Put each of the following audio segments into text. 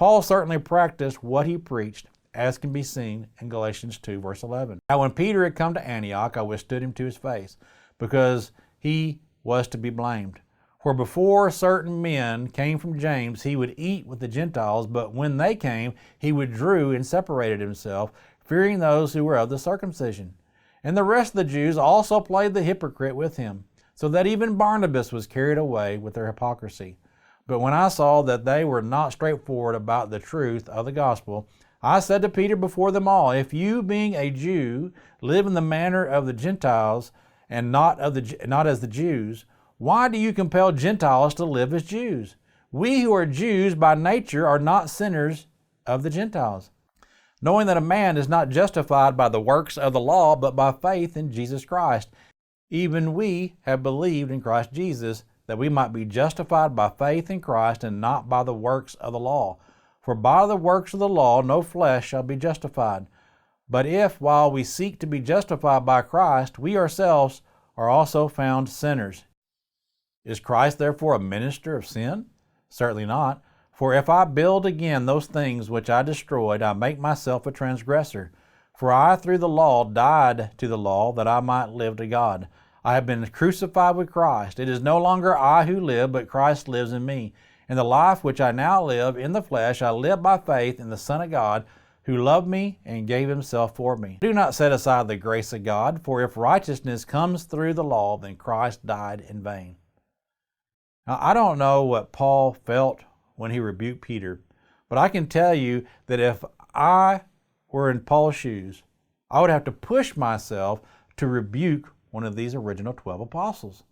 Paul certainly practiced what he preached, as can be seen in Galatians 2, verse 11. Now when Peter had come to Antioch, I withstood him to his face, because he was to be blamed. For before certain men came from James, he would eat with the Gentiles, but when they came, he withdrew and separated himself, fearing those who were of the circumcision. And the rest of the Jews also played the hypocrite with him, so that even Barnabas was carried away with their hypocrisy. But when I saw that they were not straightforward about the truth of the gospel, I said to Peter before them all, if you, being a Jew, live in the manner of the Gentiles and not as the Jews, why do you compel Gentiles to live as Jews? We who are Jews by nature are not sinners of the Gentiles, knowing that a man is not justified by the works of the law, but by faith in Jesus Christ. Even we have believed in Christ Jesus, that we might be justified by faith in Christ and not by the works of the law. For by the works of the law no flesh shall be justified. But if, while we seek to be justified by Christ, we ourselves are also found sinners, is Christ therefore a minister of sin? Certainly not. For if I build again those things which I destroyed, I make myself a transgressor. For I through the law died to the law, that I might live to God. I have been crucified with Christ. It is no longer I who live, but Christ lives in me. And the life which I now live in the flesh, I live by faith in the Son of God, who loved me and gave himself for me. Do not set aside the grace of God, for if righteousness comes through the law, then Christ died in vain. Now, I don't know what Paul felt when he rebuked Peter, but I can tell you that if I were in Paul's shoes, I would have to push myself to rebuke one of these original 12 apostles.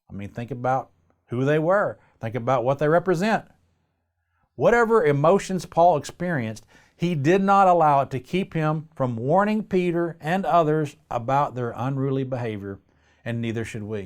I mean, think about who they were. Think about what they represent. Whatever emotions Paul experienced, he did not allow it to keep him from warning Peter and others about their unruly behavior, and neither should we.